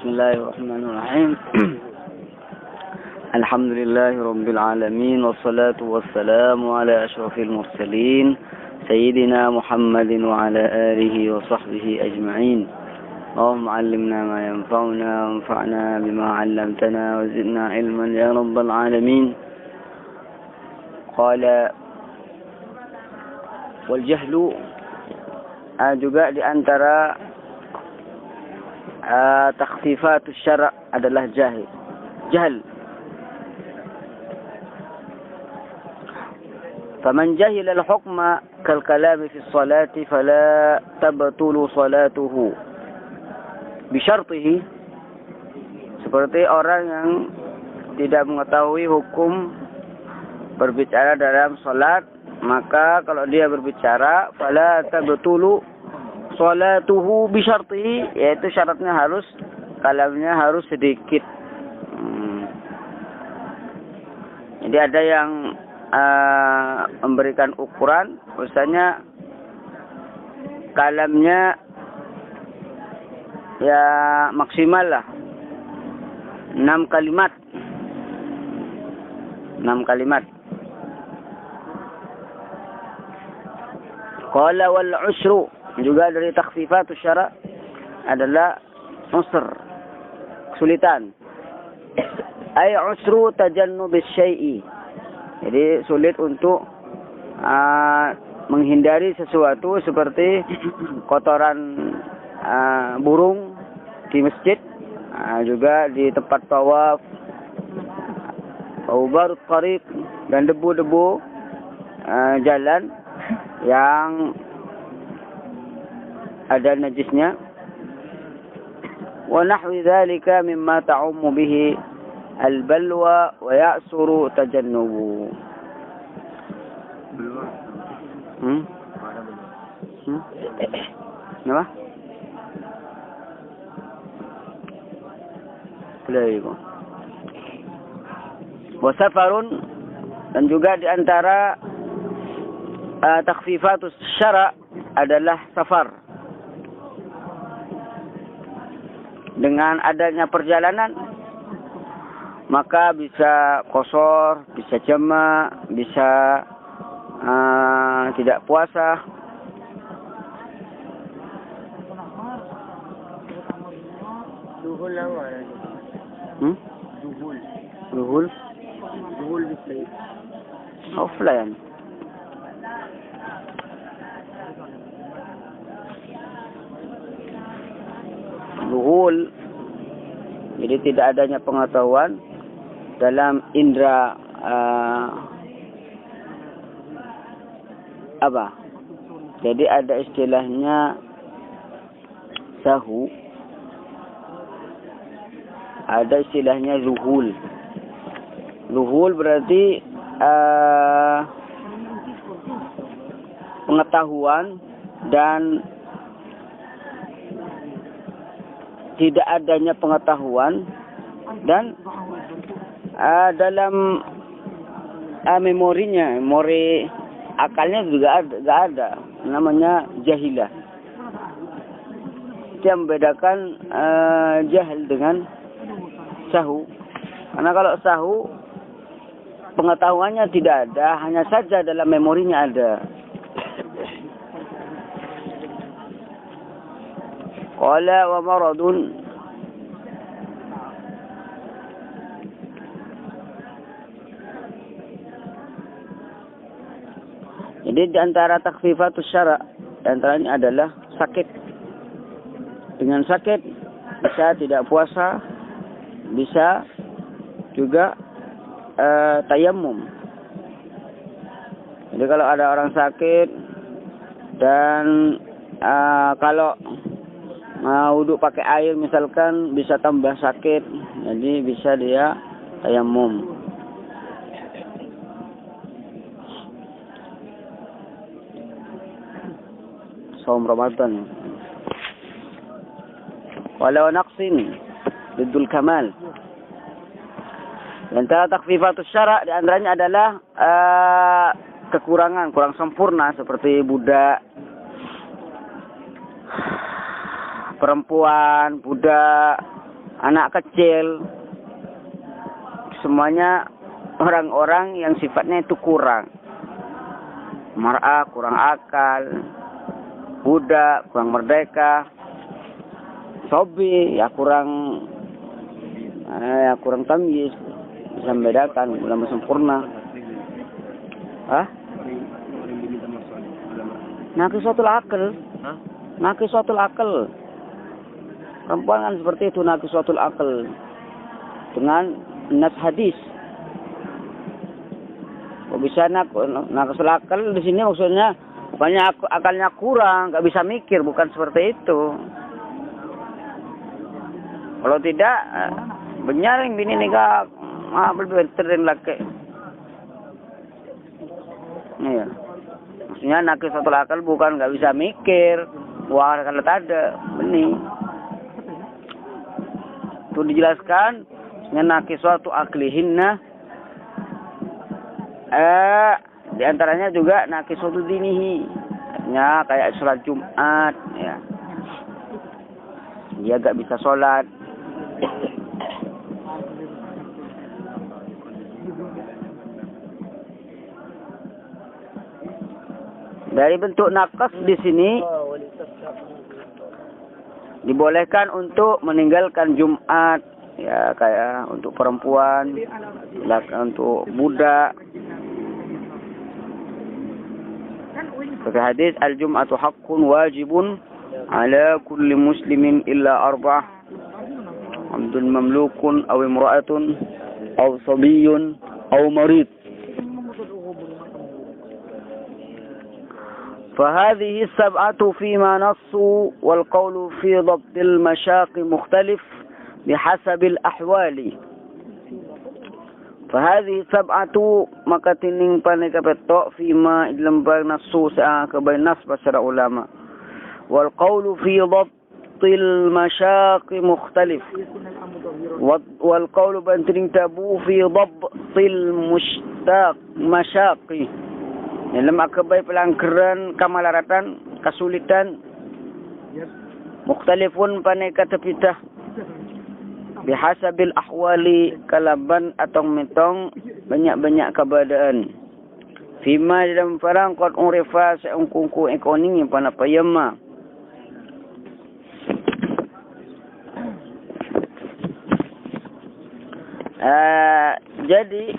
Bismillahirrahmanirrahim. Alhamdulillahi Rabbil Alamin. Wassalatu wassalamu ala ashrafil mursalin Sayyidina Muhammadin wa ala alihi wa sahbihi ajma'in. Allahumma allimna ma yanfa'una wanfa'na bima 'allamtana wa zidna ilman ya Rabbal Alamin. Qala wal jahlu, juga di antara takhfifatus syara' adalah jahl. Faman jahila al-hukma kal kalami fi sholati fala tabtulu salatuhu bi syartihi, seperti orang yang tidak mengetahui hukum berbicara dalam salat, maka kalau dia berbicara fala tabtulu salatuhu bi syartihi, yaitu syaratnya harus kalamnya harus sedikit. Jadi ada yang memberikan ukuran, misalnya kalamnya ya maksimal lah 6 kalimat. Qala wal usru, juga dari takhfifatus syara' adalah usr, kesulitan. Ay usru tajannubis syai'i, jadi sulit untuk menghindari sesuatu seperti kotoran burung di masjid, juga di tempat tawaf, ubarut tariq, dan debu-debu jalan yang ada najisnya. Wa nahwi dzalika mimma ta'ummu bihi al-balwa wa ya'suru tajannubu. Apa? Beliau. Wa safarun, dan juga di antara takhfifatus syara' adalah safar. Dengan adanya perjalanan, maka bisa qashar, bisa jamak, bisa tidak puasa. Duhul awal. Duhul bisa. Offline. Duhul, jadi tidak adanya pengetahuan dalam indera apa? Jadi ada istilahnya sahu, ada istilahnya zuhul. Zuhul berarti pengetahuan dan tidak adanya pengetahuan, dan dalam memori akalnya juga tidak ada, namanya jahilah. Itu yang membedakan jahil dengan sahu. Karena kalau sahu pengetahuannya tidak ada, hanya saja dalam memorinya ada. Qala wa maradun, jadi di antara takhfifatus syara' di antaranya adalah sakit. Dengan sakit bisa tidak puasa, bisa juga tayammum. Jadi kalau ada orang sakit dan kalau wudu pakai air misalkan bisa tambah sakit, jadi bisa dia tayammum. Saum Ramadan. Walau naqsin lidul kamal. Dan antara takhfifatus syara' di antaranya adalah kekurangan, kurang sempurna, seperti budak, perempuan, budak, anak kecil, semuanya orang-orang yang sifatnya itu kurang. Mar'ah kurang akal, budak kurang merdeka, sobi ya kurang tamyiz, bisa membedakan, ulama sempurna. Naqisatul akal. Naqisatul akal. Perempuan kan seperti itu, naqisatul akal. Dengan nas hadis. Kok bisa naqisatul akal di sini maksudnya banyak akalnya kurang, nggak bisa mikir, bukan seperti itu. Kalau tidak, benar yang bini nikah berbeda laki. Iya. Maksudnya naqisatul akal bukan nggak bisa mikir, wah kalau ada benih. Itu dijelaskan, naqisatu aklihinna. Di antaranya juga naqisatu dinihi. Artinya kayak sholat Jumat, ya. Dia nggak bisa sholat. Dari bentuk naqas di sini dibolehkan untuk meninggalkan Jumat, ya kayak untuk perempuan, untuk budak. Seperti hadis al-jum'atu haqqun wajibun ala kulli muslimin illa arba'ah. Abdun mamlukun aw imra'atun aw sabiyyun aw marid. فهذه السبعة فيما نصوا والقول في ضبط المشاق مختلف بحسب الأحوال. فهذه السبعة maka tining paneka petok fima dalam nasu sa kebain nas para ulama. والقول في ضبط المشاق مختلف. والقول banting tabu في ضبط المشاق. Dalam akabai pelanggaran kamalaratan, kesulitan, mukhtalifun paneka tepitah, bihasabil ahwali kalaban atau metong banyak-banyak keadaan. Fima dalam farang qad urifa seungkungku ekoning panapayama. Jadi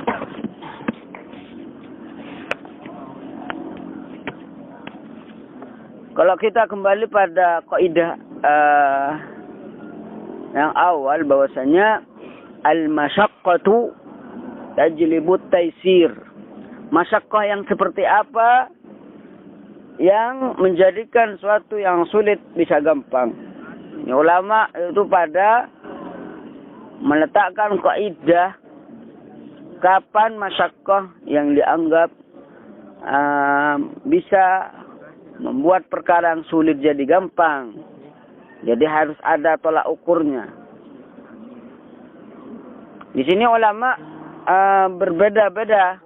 kalau kita kembali pada kaidah yang awal bahwasanya al-masyaqqatu tajlibut taisir. Masyaqqah yang seperti apa yang menjadikan suatu yang sulit bisa gampang. Ini ulama itu pada meletakkan kaidah kapan masyaqqah yang dianggap bisa membuat perkara yang sulit jadi gampang. Jadi harus ada tolak ukurnya. Di sini ulama berbeda-beda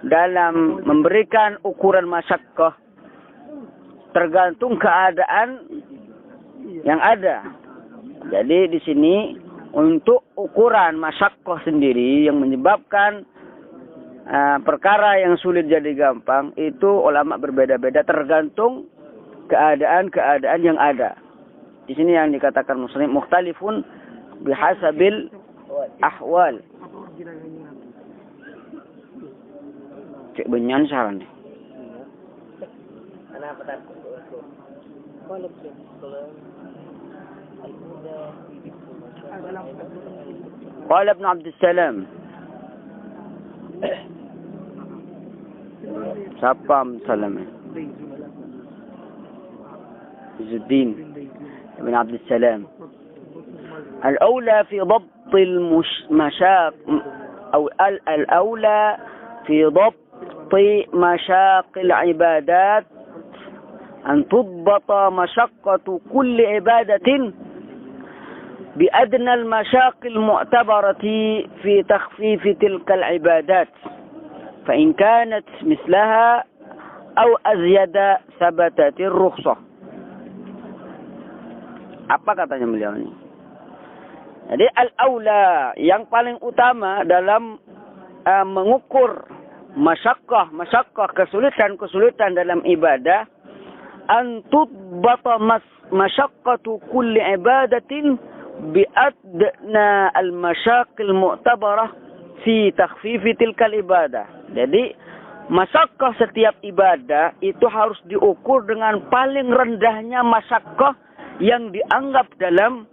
dalam memberikan ukuran masyaqqah. Tergantung keadaan yang ada. Jadi di sini untuk ukuran masyaqqah sendiri yang menyebabkan perkara yang sulit jadi gampang itu ulama berbeda-beda tergantung keadaan-keadaan yang ada. Di sini yang dikatakan muslim mukhtalifun bihasabil ahwal. Cek benyan saran nih. Qala Ibn Abdul Salam. Siapa Salam? Izzuddin Ibn Abdul Salam. الأولى في ضبط المشاق أو الأولى في ضبط مشاق العبادات أن تضبط مشقة كل عبادة بأدنى المشاق المعتبرة في تخفيف تلك العبادات فإن كانت مثلها أو أزيد ثبتت الرخصة. Apa katanya beliau ini? Jadi al-aula yang paling utama dalam mengukur masyaqqah, kesulitan dalam ibadah, an tudbata masyaqqatu kulli ibadatin bi adna al-masyaqqil mu'tabarah fi takhfifi tilkal ibadah. Jadi masyaqqah setiap ibadah itu harus diukur dengan paling rendahnya masyaqqah yang dianggap dalam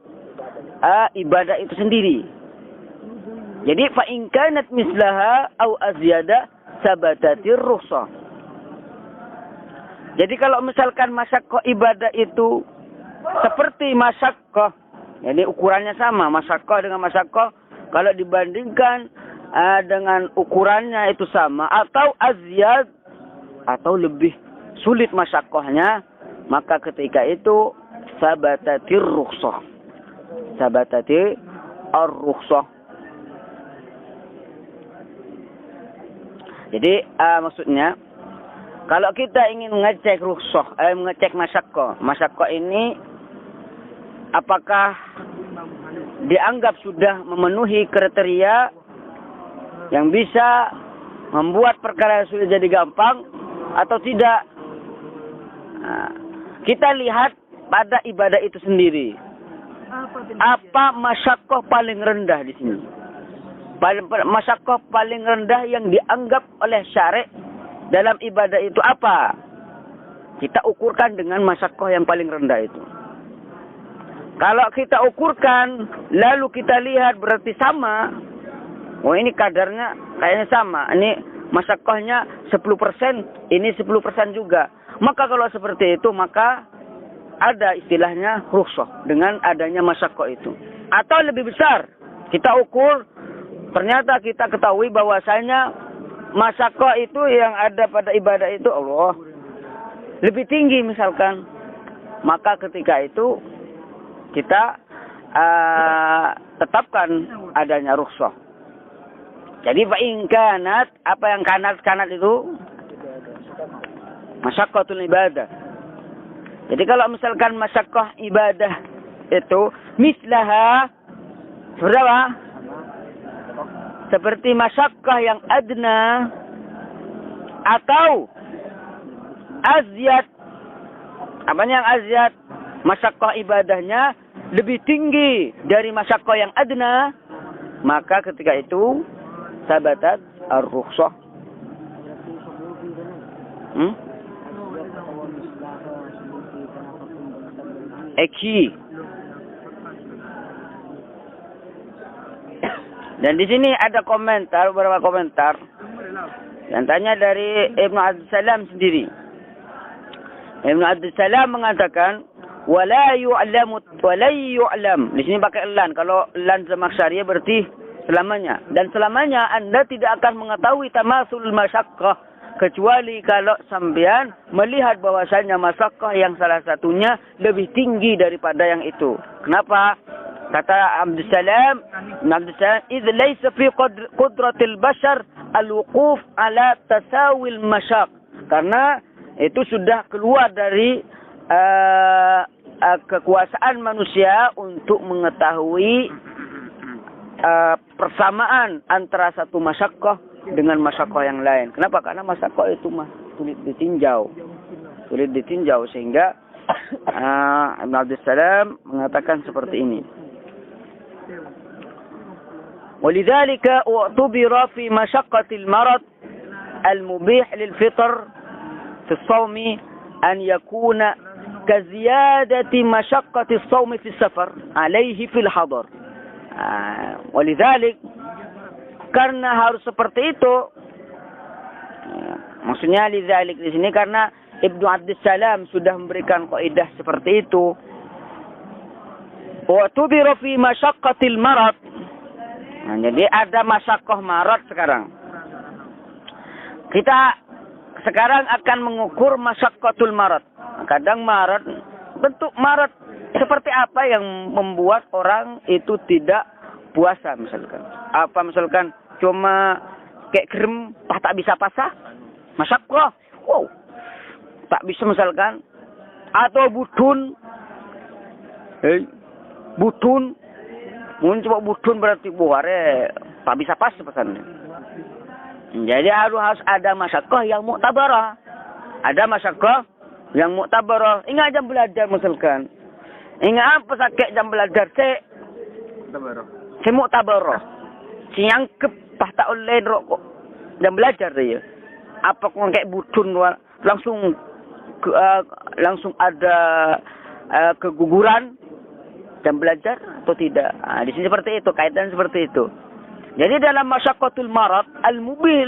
ibadah itu sendiri. Jadi fa in kanat mislaha au azyada sabatatir rukhsah. Jadi kalau misalkan masyaqqah ibadah itu seperti masyaqqah, jadi ukurannya sama, masyaqqah dengan masyaqqah, kalau dibandingkan dengan ukurannya itu sama atau azyad atau lebih sulit masyaqqahnya, maka ketika itu sabatatir rukhsah. Sabatati ar-rukhsah. Jadi maksudnya kalau kita ingin mengecek rukhsah, mengecek masyaqqah ini apakah dianggap sudah memenuhi kriteria yang bisa membuat perkara yang sudah jadi gampang atau tidak. Kita lihat pada ibadah itu sendiri. Apa masyaqqah paling rendah di sini? Masyaqqah paling rendah yang dianggap oleh syari' dalam ibadah itu apa? Kita ukurkan dengan masyaqqah yang paling rendah itu. Kalau kita ukurkan, lalu kita lihat berarti sama. Oh ini kadarnya kayaknya sama. Ini masyaqqahnya 10%, ini 10% juga. Maka kalau seperti itu, maka ada istilahnya rukhsah dengan adanya masyaqqah itu. Atau lebih besar, kita ukur, ternyata kita ketahui bahwasanya masyaqqah itu yang ada pada ibadah itu Allah lebih tinggi misalkan. Maka ketika itu kita tetapkan adanya rukhsah. Jadi fa in kanat, apa yang kanat itu? Masyaqqatul ibadah. Jadi kalau misalkan masyaqqah ibadah itu mislaha berapa? Seperti masyaqqah yang adna atau azyad. Apanya yang azyad? Masyaqqah ibadahnya lebih tinggi dari masyaqqah yang adna, maka ketika itu sabatat ar-rukhsah. Eki. Dan di sini ada beberapa komentar. Yang tanya dari Ibnu Abdus Salam sendiri. Ibnu Abdus Salam mengatakan, wala yu'lam. Di sini pakai lan. Kalau lan zamakhsyariyah berarti selamanya. Dan selamanya Anda tidak akan mengetahui tamasul masyaqqah kecuali kalau sampean melihat bahwasanya masyaqqah yang salah satunya lebih tinggi daripada yang itu. Kenapa? Kata Abdus Salam, "Idz laysa fi qudratil bashar al-wuquf ala tasawil masyaq." Karena itu sudah keluar dari kekuasaan manusia untuk mengetahui persamaan antara satu masyaqqah dengan masyaqqah yang lain. Kenapa? Karena masyaqqah itu sulit ditinjau sehingga Ibnu Abdus Salam mengatakan seperti ini. Walidzalika u'tubira fi masyaqqatil marad al-mubih lil fitr fi as-shawm an yakuna kaziyadati masyaqqati as-shawm fi as-safar alayhi fil hadar. Walidzalik, karena harus seperti itu. Maksudnya lidzalik di sini karena Ibnu Abdus Salam sudah memberikan kaidah seperti itu. Wa tubiru fi masyaqqatil marad. Jadi ada masyaqqah marad sekarang. Kita sekarang akan mengukur masyaqqatul marad. Kadang marad, bentuk marad seperti apa yang membuat orang itu tidak puasa misalkan. Apa misalkan cuma kayak gerem tak bisa pasah? Masyaqqah. Wow. Tak bisa misalkan. Atau budun. Mun coba butun berarti buare tak bisa pas pesannya. Jadi harus ada masyaqqah yang muktabarah. Ada masyaqqah yang muktabarah. Ingat jam belajar misalkan. Ingat apa sakit jam belajar si muktabarah. Si nyangkep tak oleh rokok. Jam belajar dia. Apa kau kayak butun langsung langsung ada keguguran jam belajar atau tidak. Di sini seperti itu, kaitan seperti itu. Jadi dalam masyaqqatul marad al-mubih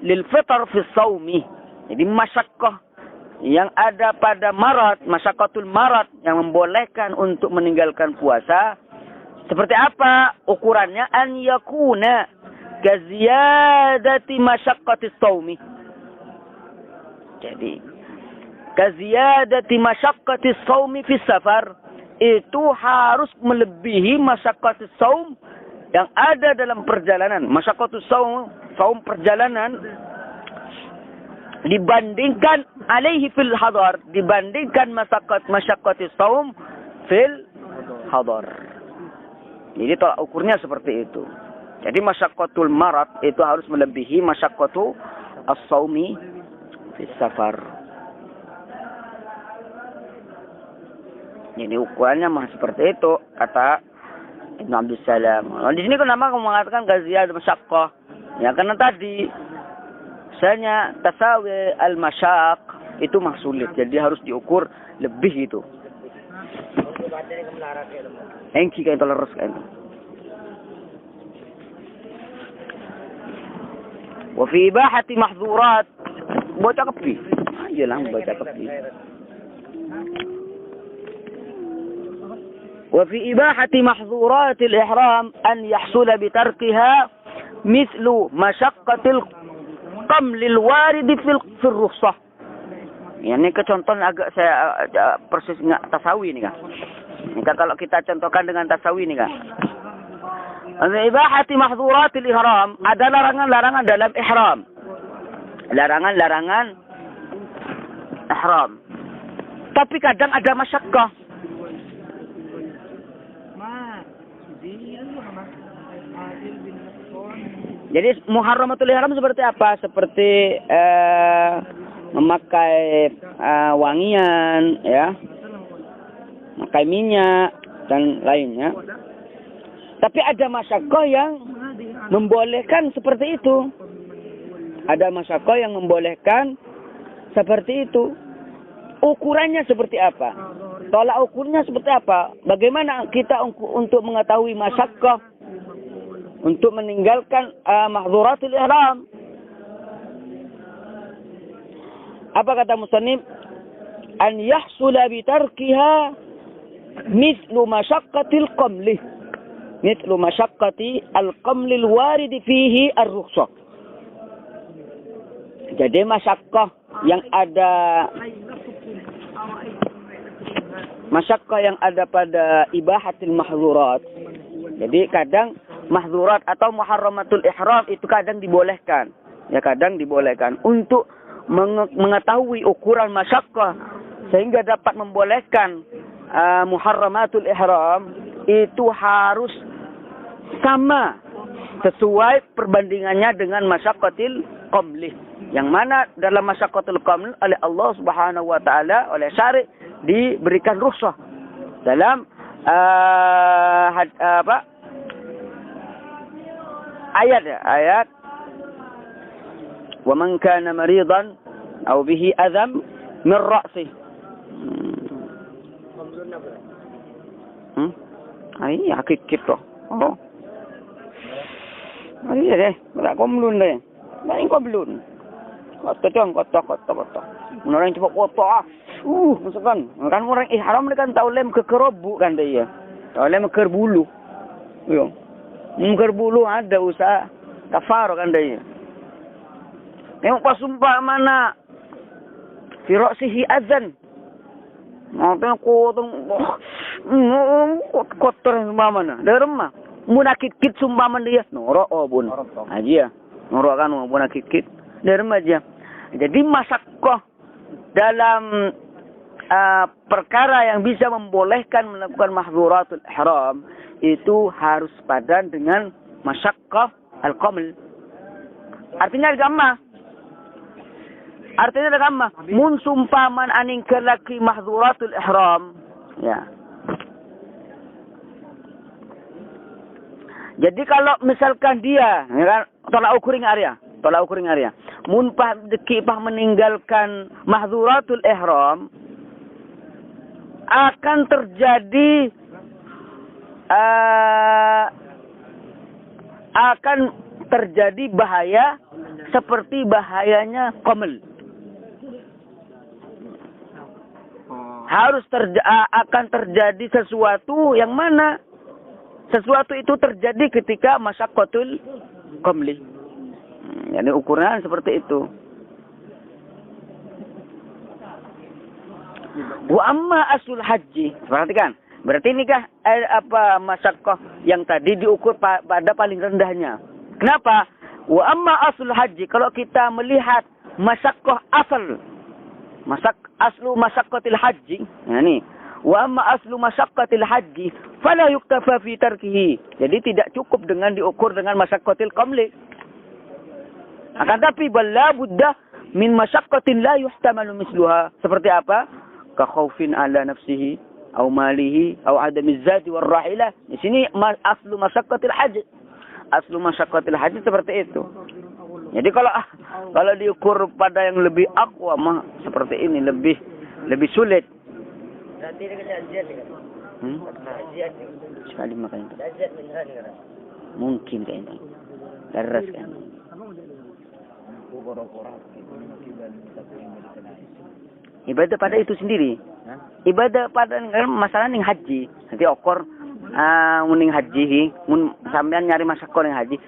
lil fitr fi shaumi. Jadi masyaqqah yang ada pada marad, masyaqqatul marad yang membolehkan untuk meninggalkan puasa. Seperti apa ukurannya? An yakuna kaziyadati masyaqqatis shaumi. Jadi kaziyadati masyaqqatis shaumi fi safar, itu harus melebihi masyaqqatus shaum yang ada dalam perjalanan. Masyaqqatus shaum perjalanan dibandingkan alaihi fil hadar, dibandingkan masyaqqatus shaum fil hadar. Jadi tolak ukurnya seperti itu. Jadi masyaqqatul marad itu harus melebihi masyaqqatu as-shaumi fi safar. Jadi ukurannya mah seperti itu kata Ibnu Abdus Salam. Di sini kenapa kamu mengatakan gaziyah masyaqqah? Ya karena tadi misalnya tasawi al-masyaq itu mah sulit. Jadi harus diukur lebih itu. Engki kayak tolerus kan. Wa fi ibahati mahzurat. Baca kepi. Iyalah baca kepi. وفي إباحة محظورات الإحرام أن يحصل بتركها مثل مشقة القمل الوارد في الرخصة. Yani contoh agak saya persis nggak tasawi nih kan. Kalau kita contohkan dengan tasawi nih kan. Ibahati mahdzuratil ihram, ada larangan-larangan dalam ihram. Larangan-larangan ihram. Tapi kadang ada masyaqqah. Jadi muharramatul ihram seperti apa? Seperti memakai wangian, ya, memakai minyak dan lainnya. Tapi ada masyaqqah yang membolehkan seperti itu. Ada masyaqqah yang membolehkan seperti itu. Ukurannya seperti apa? Tolak ukurnya seperti apa? Bagaimana kita untuk mengetahui masyaqqah untuk meninggalkan mahdzuratul ihram? Apa kata musannif? An yahsula bi tarkiha mithlu masyaqqatil qamli. Mithlu masyaqqati al-qamli al-warid fihi ar-rukhsah. Jadi masyaqqah yang ada pada ibahatil mahzurat. Jadi kadang mahzurat atau muharramatul ihram itu kadang dibolehkan. Ya kadang dibolehkan untuk mengetahui ukuran masyaqqah sehingga dapat membolehkan muharramatul ihram itu harus sama sesuai perbandingannya dengan masyaqqatil qamli. Yang mana dalam masyaqqatul qamli oleh Allah Subhanahu wa taala oleh syari' diberikan rukhsah dalam ayat wa man kana maridan aw bihi adham min ra'sih. Ai hakikit toh. Oh. Ai deh, ora komlun deh. Main komlun. Kota. Orang cepat kota. Misalkan kan orang ihram ni kan tak boleh kekerobu kan dia. Tak boleh kerbulu. Yo. Kerbulu ada usaha kafar kan dia. Tengok pas sumpah mana fi ra'sihi azan. Tengok kotor sumpah mana. Dari rumah. Munakit-kit sumpah mana dia. Norok bun. Haji ya. Norok kan munakit-kit. Dari rumah aja. Jadi masyaqqah dalam perkara yang bisa membolehkan melakukan mahdzuratul ihram itu harus padan dengan masyaqqah al-qamal. Artinya agama. Artinya agama. Mun sumpaman aning kelaki mahdzuratul ihram. Ya. Jadi kalau misalkan dia, ya kan, tolak ukur area. Mun pah meninggalkan mahdzuratul ihram, akan terjadi bahaya seperti bahayanya qamal. Akan terjadi sesuatu yang mana sesuatu itu terjadi ketika masyaqqatul qamli. Jadi ukuran seperti itu. Wa amma asul haji. Perhatikan. Berarti nikah masyaqqah yang tadi diukur pada paling rendahnya. Kenapa? Wa amma asul haji. Kalau kita melihat masyaqqah asal. Aslu masyaqqatil haji. Nah ini. Wa amma aslu masyaqqatil haji. Fala yuktafa fi tarkihi. Jadi tidak cukup dengan diukur dengan masyaqqatil qamli. Akan tapi bala buddah min masyaqqatin la yuhtamalu misluha. Seperti apa? Ka khaufin ala nafsihi au malihi au adamiz zati war rahilah. Di sini aslu masyaqqatil haji. Aslu masyaqqatil haji seperti itu. Jadi kalau diukur pada yang lebih aqwa mah seperti ini lebih sulit. Berarti dia kajian sekali makanya. Mungkin kayaknya. Daras kan. Ibadah pada itu sendiri. Ibadah pada masalah ning haji. Nanti okor muning haji, mun sampean nyari masyaqqah ning haji,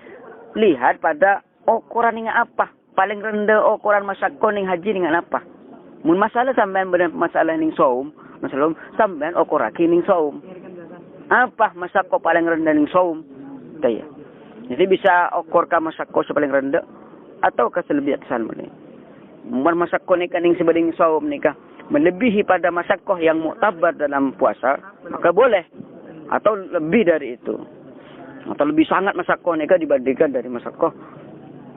lihat pada ukuran ning apa? Paling rendah ukuran masyaqqah ning haji ning apa? Mun masalah sampean bener masalah ning saum, masalah sampean ukurake ning saum. Apa masyaqqah paling rendah ning saum? Kaya. Jadi bisa ukur ka masyaqqah paling rendah atau ka selebih atasal meneh. Mun masyaqqah ning kaning sebanding saum nikah melebihi pada masyaqqah yang muktabar dalam puasa, maka boleh. Atau lebih dari itu. Atau lebih sangat masyaqqah nikah dibandingkan dari masyaqqah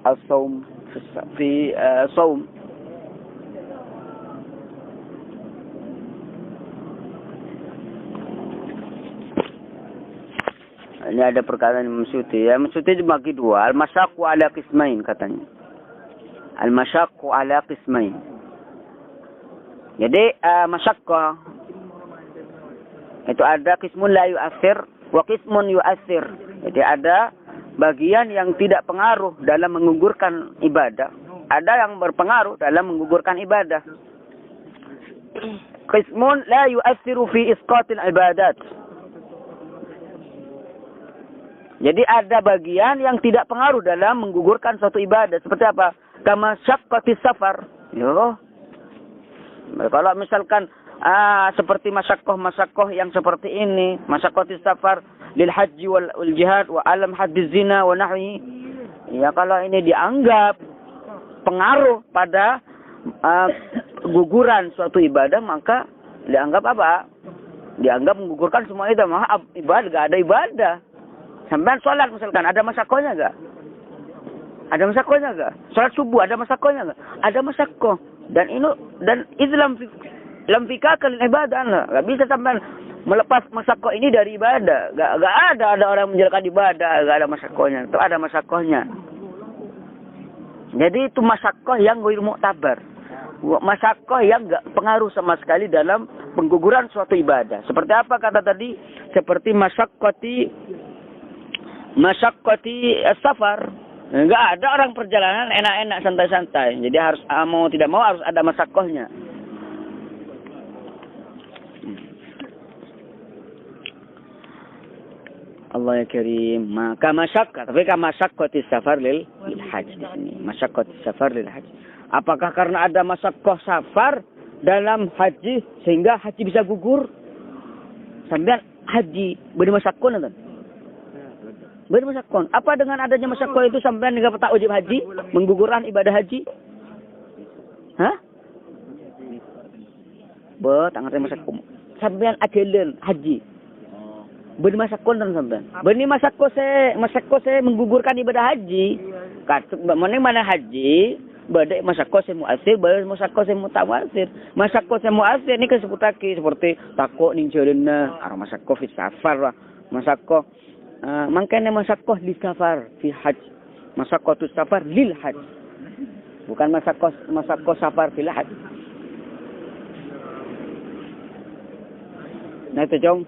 as-saum fi saum. Ini ada perkataan Imam Suyuti. Imam Suyuti dibagi dua. Al-masyaqqu ala qismain katanya. Al-masyaqqu ala qismain. Jadi masyaqqah itu ada qismun la yu'athir wa qismun yu'athir. Jadi ada bagian yang tidak pengaruh dalam menggugurkan ibadah. Ada yang berpengaruh dalam menggugurkan ibadah. Qismun la yu'athiru fi isqatil ibadat. Jadi ada bagian yang tidak pengaruh dalam menggugurkan suatu ibadah. Seperti apa? Kama syaqqatis safar. Yo. Kalau misalkan seperti masyaqqah yang seperti ini, masyaqqatis safar lil haji wal jihad wa alam haddiz zina wa nahwi. Ya kalau ini dianggap pengaruh pada guguran suatu ibadah, maka dianggap apa? Dianggap menggugurkan semua itu. Maka ibadah enggak ada ibadah. Sampai sholat misalkan, ada masyaqqahnya enggak? Ada masyaqqahnya enggak? Sholat subuh ada masyaqqahnya enggak? Ada masyaqqah. Dan Islam lam fikakal ibadah. Enggak bisa sampai melepas masyaqqah ini dari ibadah. Enggak ada orang menjalankan ibadah, enggak ada masyaqqahnya. Itu ada masyaqqahnya. Jadi itu masyaqqah yang ghair mu'tabar. Masyaqqah yang enggak pengaruh sama sekali dalam pengguguran suatu ibadah. Seperti apa kata tadi? Seperti masyaqqati safar. Enggak ada orang perjalanan enak-enak santai-santai. Jadi harus mau tidak mau harus ada masyaqqahnya. Allah ya karim. Maka masyaqqah, tapi kan masyaqqati safar lil haji di sini. Masyaqqati safar lil haji. Apakah karena ada masyaqqah safar dalam haji sehingga haji bisa gugur? Sampai haji bermasyaqqah nanti. Bermasyaqqah. Apa dengan adanya masyaqqah itu sampai enggak tak wajib haji, menggugurkan ibadah haji? Hah? Tangan masyaqqah. Sampai ajalan haji. Beni masakon sampean. Beni masakko se menggugurkan ibadah haji. Mana haji, badai masakko se muasir, badai masakko se mutawasir. Masakko se muasir ni kan seperti takok ning jalanna, arah masakko fi safar lah. Masakko mangkane masakko li safar fi haj. Masakko tu safar lil haj. Bukan masakko safar fil haj. Nah itu jong.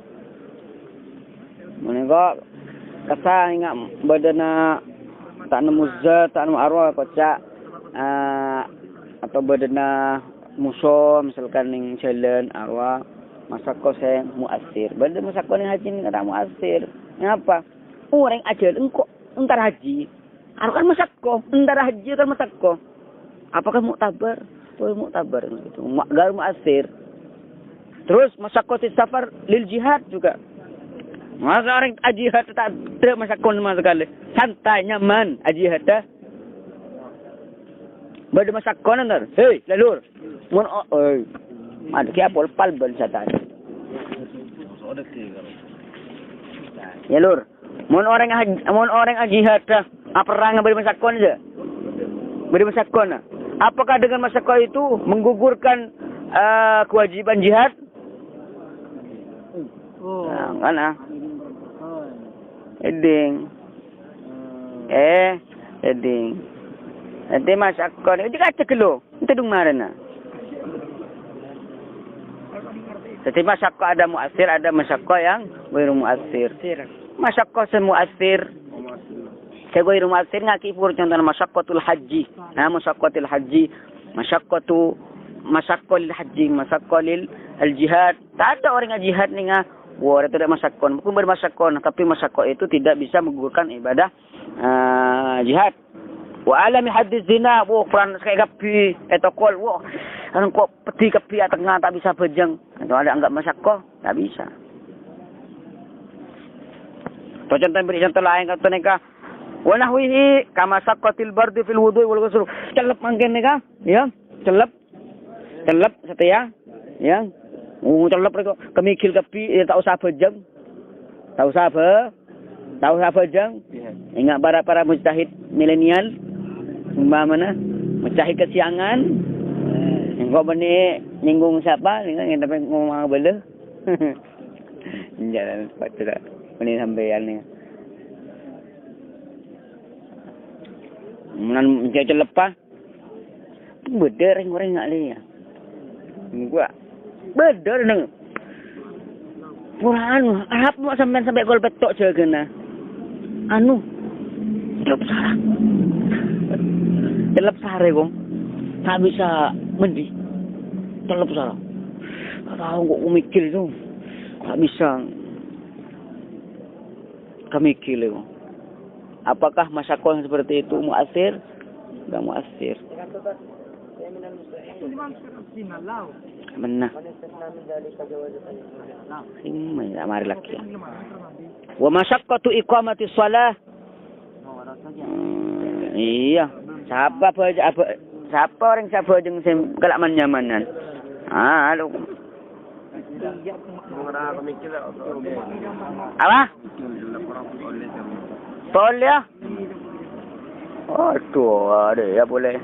Menengok kasa ingat badana tak nemu zat, tak nemu arwah kocak atau badana musuh misalkan ning jalan arwah masakko se muasir. Badana masakko ning haji ning kata muasir. Ngapa? Orang ajal engko entar haji. Arwah kan masakko, entar haji kan masakko. Apakah muktabar? Oh muktabar gitu. Gar muasir. Terus masakko safar lil jihad juga. Masa orang jihad tak ada masakon sama sekali. Santai, nyaman jihad dah. Bada masakon ntar. Hei, lalur. Mun ada kia pol pal ben satan. Ya lur. Mun orang jihad dah. Perang bada masakon aja. Bada masakon. Apakah dengan masakon itu menggugurkan kewajiban jihad? Kan Eding. Eding. Nanti masakko ni juga cek lo. Itu dung marana. Setiap masakko ada muasir, ada masakko yang ghairu muasir. Masakko semuasir. Ghairu muasir ngaki pur contoh masakkotul haji. Masakkotul haji. Masakko lil haji, masakko lil jihad. Tak ada orang yang jihad ni wah, itu tidak masakon. Bukan bermasakon, tapi masakon itu tidak bisa menggugurkan ibadah jihad. Wa alami hadis zina, wah, peran sekali kapi, etokol, wah, kan kok peti kapi tengah tak bisa bejeng. Itu ada anggap masakon, tak bisa. Contoh beri contoh lain kata nikah. Wa nahwihi kama saqatil bardi fil wudu' wal ghusl. Celep mangken nikah, ya. Celep setia, ya. Celep reko kemikil kepi tak usah bejeng. Tak usah bejeng. Ingat para mujtahid milenial umpamana mujtahid kesiangan. Engko beni nyinggung siapa? Ingat tapi ngomong bela. Jalan patut beni sampean ni. Menan celep pa. Beda orang ngak le. Gua beda neng. Quran, harap mau sampai gol betok je kena. Celep sare kong. Tak bisa mandi. Celep sare. Tahu kok mikir tu. Tak bisa. Kamikir kong. Apakah masakon seperti itu muasir? Enggak muasir. Benar. Ini mari lagi. Wa masyaqqatu iqamati shalah. Iya. Siapa orang siapa jeung galak manyamanan. Halo. Apa? Boleh. Aduh, ada ya boleh.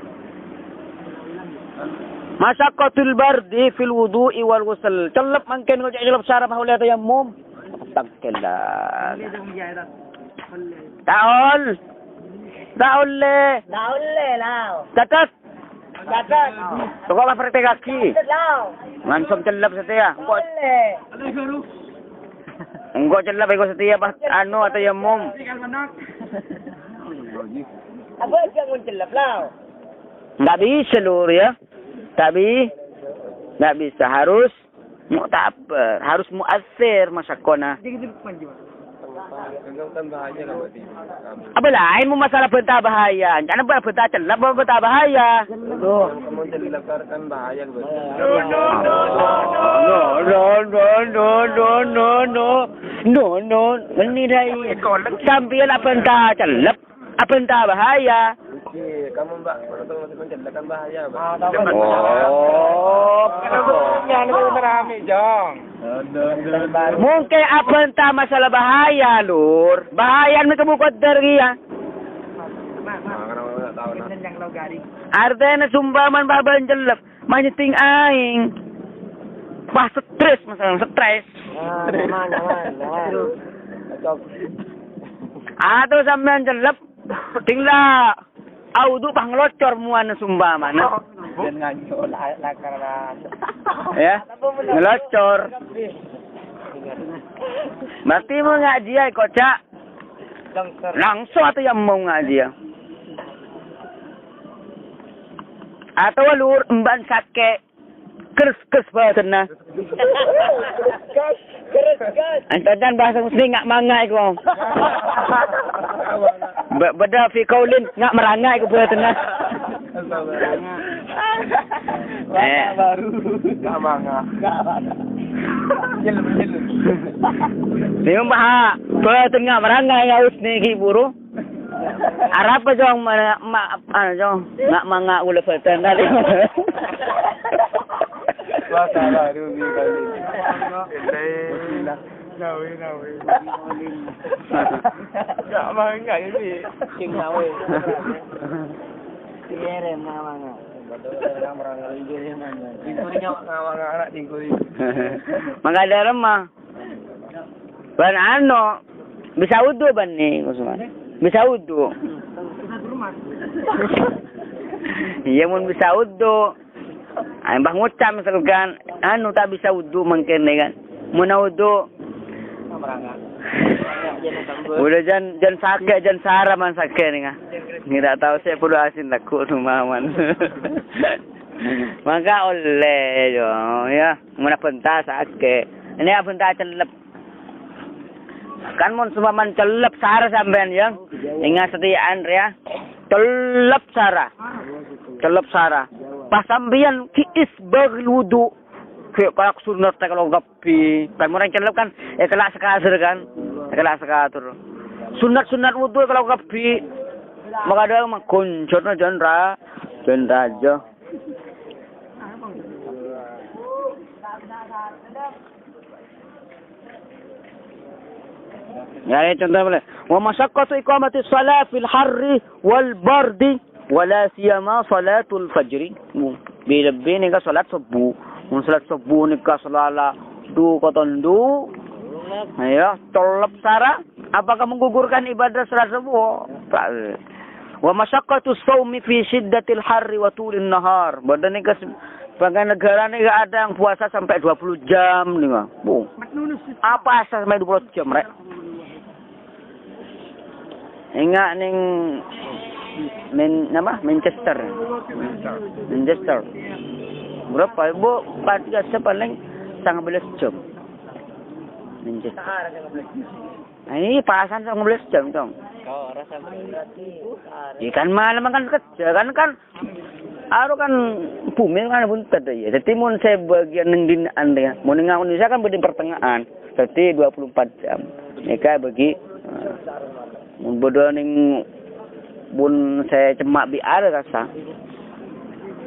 Masyaqqatul bardi fil wudu'i wal ghusl. Celep mangken kok celep sarap haula tayammum. Takkelah. Taul le lao. Catat. Toko apa praktek kaki? Langsung celep setia. Engko celep ego setia pas anu atau tayammum. Apa yang celep lao? Enggak bisa lur ya. Tapi enggak bisa, harus mu'tabar, harus mu'assir masyakona. Apa lain mu masalah bentah bahaya? Jangan bentah celap, bentah bahaya. Kamu dilakarkan bahaya No. Ini dah sampai lah bentah celap, bentah bahaya. Kamu Mbak, menonton menjadikan bahaya Mbak. Oh. Yang lebih rame Jong. Mungkin apa entah masalah bahaya, Lur. Bahaya ni kamu kodar ya. Artinya sumbaman baban jelek, manyeting aing. Wah stres masalah stres. Nyaman. Atau sampean jelek, tinggal audu panglocor muan sumbaman. Jangan lakar. Ya, ngelocor. Berarti mau ngaji ya, kocak. Langsung atau yang mau ngaji ya? Atau Lur emban sake keres bahasana. Antadan bahasa muslim ngak mangai ko. Beda fi kaulin ngak merangai ko bahasana. Baru ngak manga. Jel. Dia bah bahasana merangai ngaus ni ki buru. Arab pa jong jong ngak manga ula bahasana. Bahasa baru ni kali. Nawi. Gak manga ini. King nawi. Kere manga. Mangga mah. Ban ano bisa udu ban ni Usman. Bisa udu. Iya mun bisa udu. Ay bang ngucap misalkan anu tak bisa udu mangkene kan. Mun udu udah jan sakit jan sara man sakit ni kan. Ngira tahu saya perlu asin laku rumahan. Maka oleh yo ya mana pentah sakit. Ini apa pentah celep. Kan mun sumaman celep sara sampean ya. Ingat setiaan ya. Celep sara. Pas sampean kiis bagil wudu. Kayak kalau sunat kalau gapi. Kan orang celep kan kelak sekasur kan. Kelak sekatur. Sunat wudu kalau gapi. Maka ada mah kuncurna jendra aja. Ya contoh boleh. Wa masyaqqatu iqamati shalah fil harri wal bardi wala siyama salatul fajri. Bila ni ka salat subuh. Mun salat subuh ni ka salala du kotondu. Ayo, tolap sara. Apakah menggugurkan ibadah salat subuh? Wa masyaqqatu shaumi fi shiddatil harri wa tulin nahar. Badan ni ka bangga negara ni ada yang puasa sampai 20 jam ni mah. Apa asal sampai 20 jam rek? Ingat ning Manchester. Berapa ibu? 4 paling 19 jam. Manchester. Ini pasan 19 jam dong. Ikan malam kan kerja kan aro kan bumi kan buntet ya. Jadi mun saya bagian ning dinaan ya. Mun ning Indonesia kan di pertengahan. Berarti 24 jam. Nika bagi mun bodo ning bun saya cemak biar rasa.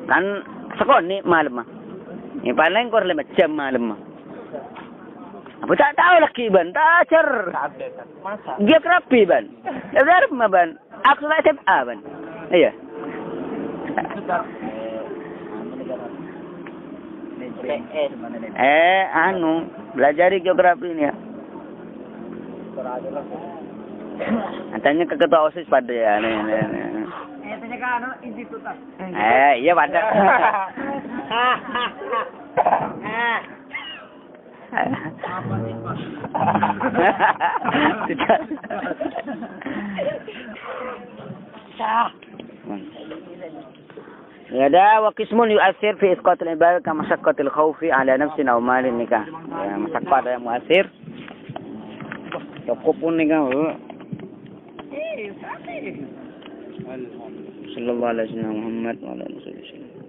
Kan sekoni malam mah. Ini paling kor 5 jam malam mah. Apa tak tahu lagi ban, tak cer. Dia kerapi ban. Ya benar mah ban. Aku lah SMA ban. Iya. Anu belajar geografi ini ya. Tanya ke ketua OSIS pada ya. Tanya ke anu institut. Iya pada. Ada wakismun yu'athir fi isqatil ibadah ka masyaqqatil khawfi ala nafsin aw malin nikah. Ya masyaqqat yang mu'athir. Cukup pun nikah. Sallallahu alaihi wasallam Muhammad wa ala alihi wasallam.